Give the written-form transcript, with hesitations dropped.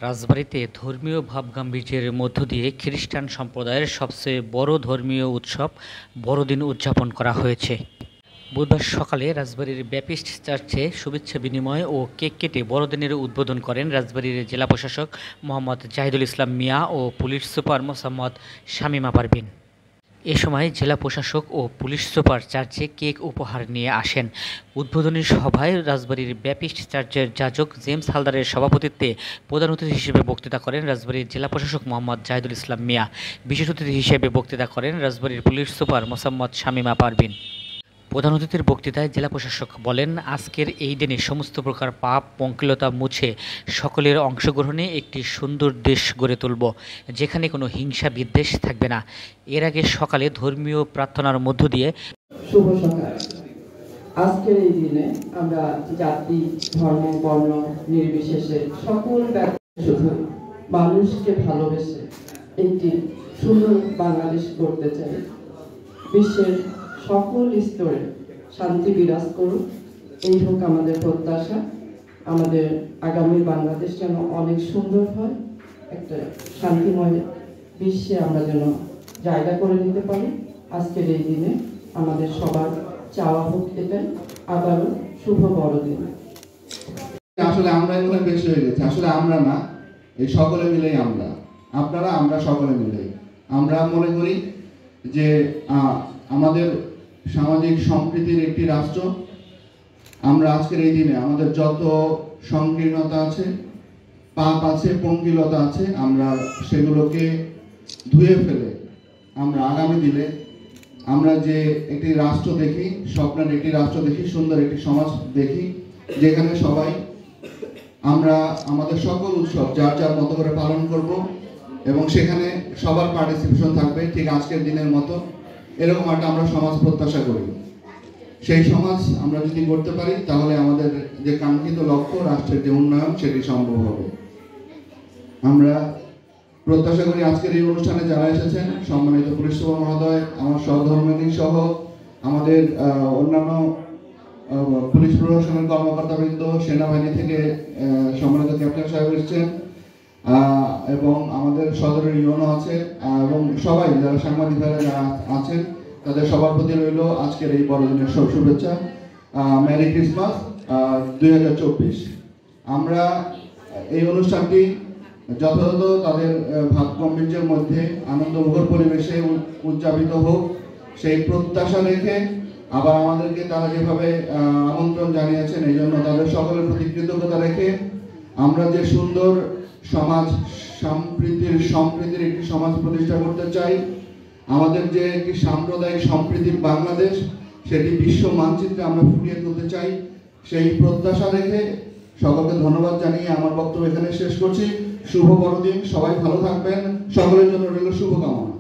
রাজবাড়ীতে ধর্মীয় ভাবগাম্ভীর্যের মধ্য দিয়ে খ্রিস্টান সম্প্রদায়ের সবচেয়ে বড় ধর্মীয় উৎসব বড়দিন উদযাপন করা হয়েছে। বুধবার সকালে রাজবাড়ীর ব্যাপিস্ট চার্চে শুভেচ্ছা বিনিময় ও কেক কেটে বড়দিনের উদ্বোধন করেন রাজবাড়ীর জেলা প্রশাসক মোহাম্মদ জাহিদুল ইসলাম মিয়া ও পুলিশ সুপার মোসাম্মদ শামীমা পারভিন। এ সময় জেলা প্রশাসক ও পুলিশ সুপার চার্চে কেক উপহার নিয়ে আসেন। উদ্বোধনী সভায় রাজবাড়ীর ব্যাপিস্ট চার্চের যাজক জেমস হালদারের সভাপতিত্বে প্রধান অতিথি হিসেবে বক্তৃতা করেন রাজবাড়ীর জেলা প্রশাসক মোহাম্মদ জাহিদুল ইসলাম মিয়া। বিশেষ অতিথি হিসেবে বক্তৃতা করেন রাজবাড়ীর পুলিশ সুপার মোসাম্মদ শামীমা পারভিন। প্রধান অতিথির বক্তৃতায় জেলা প্রশাসক বলেন, আজকের এই দিনে সমস্ত প্রকার পাপ পঙ্কিলতা মুছে সকলের অংশগ্রহণে একটি সুন্দর দেশ গড়ে তুলব, যেখানে কোনো হিংসা বিদ্বেষ থাকবে না। এর আগে সকালে ধর্মীয় প্রার্থনার মধ্য দিয়ে শুভ সকাল। আজকের এই দিনে আমরা জাতি ধর্ম বর্ণ নির্বিশেষে সকল শুধু মানুষকে ভালোবেসে একটি সুন্দর বাংলাদেশ গড়তে চাই। বিশ্বের সকল স্তরে শান্তি বিরাজ করুক, এই হোক আমাদের প্রত্যাশা। আমাদের আগামী বাংলাদেশ যেন অনেক সুন্দর হয়, একটা শান্তিময় বিশ্বে আমরা যেন জায়গা করে নিতে পারি। আজকের এই দিনে আমাদের সবার চাওয়া হোক এটাই। আবারও শুভ বড়দিন। আসলে আমরা এখানে বেশি হয়ে গেছে, আসলে আমরা না, এই সকলে মিলেই আমরা, আপনারা আমরা সকলে মিলেই আমরা মনে করি যে আমাদের সামাজিক সম্প্রীতির একটি রাষ্ট্র। আমরা আজকের এই দিনে আমাদের যত সংকীর্ণতা আছে, পাপ আছে, পঙ্কিলতা আছে, আমরা সেগুলোকে ধুয়ে ফেলে আমরা আগামী দিনে আমরা যে একটি রাষ্ট্র দেখি, স্বপ্নের একটি রাষ্ট্র দেখি, সুন্দর একটি সমাজ দেখি, যেখানে সবাই আমরা আমাদের সকল উৎসব যার যার মতো করে পালন করব এবং সেখানে সবার পার্টিসিপেশন থাকবে ঠিক আজকের দিনের মতো। এরকম একটা আমরা সমাজ প্রত্যাশা করি। সেই সমাজ আমরা যদি করতে পারি তাহলে আমাদের যে কাঙ্ক্ষিত লক্ষ্য, রাষ্ট্রের যে উন্নয়ন, সেটি সম্ভব হবে। আমরা প্রত্যাশা করি আজকের এই অনুষ্ঠানে যারা এসেছেন, সম্মানিত পুলিশ সুপার মহোদয়, আমার সহধর্মিণী সহ আমাদের অন্যান্য পুলিশ প্রশাসনের কর্মকর্তাবৃন্দ, সেনাবাহিনী থেকে সম্মানিত ক্যাপ্টেন সাহেব এসেছেন, এবং আমাদের সদরের ইউনো আছে, এবং সবাই যারা সাংবাদিক ভাইরা যারা আছেন তাদের সবার প্রতি রইল আজকের এই বড়দিনের শুভেচ্ছা। Merry Christmas 2024। আমরা এই অনুষ্ঠানটি যথাযথ তাদের ভাবগাম্ভীর্যের মধ্যে আনন্দমুখর পরিবেশে উদযাপিত হোক, সেই প্রত্যাশা রেখে আবার আমাদেরকে তারা যেভাবে আমন্ত্রণ জানিয়েছেন, এই জন্য তাদের সকলের প্রতি কৃতজ্ঞতা রেখে আমরা যে সুন্দর সমাজ সম্প্রীতির একটি সমাজ প্রতিষ্ঠা করতে চাই, আমাদের যে একটি সাম্প্রদায়িক সম্প্রীতির বাংলাদেশ, সেটি বিশ্ব মানচিত্রে আমরা ফুটিয়ে তুলতে চাই, সেই প্রত্যাশা রেখে সকলকে ধন্যবাদ জানিয়ে আমার বক্তব্য এখানে শেষ করছি। শুভ বড়দিন, সবাই ভালো থাকবেন, সকলের জন্য রইল শুভকামনা।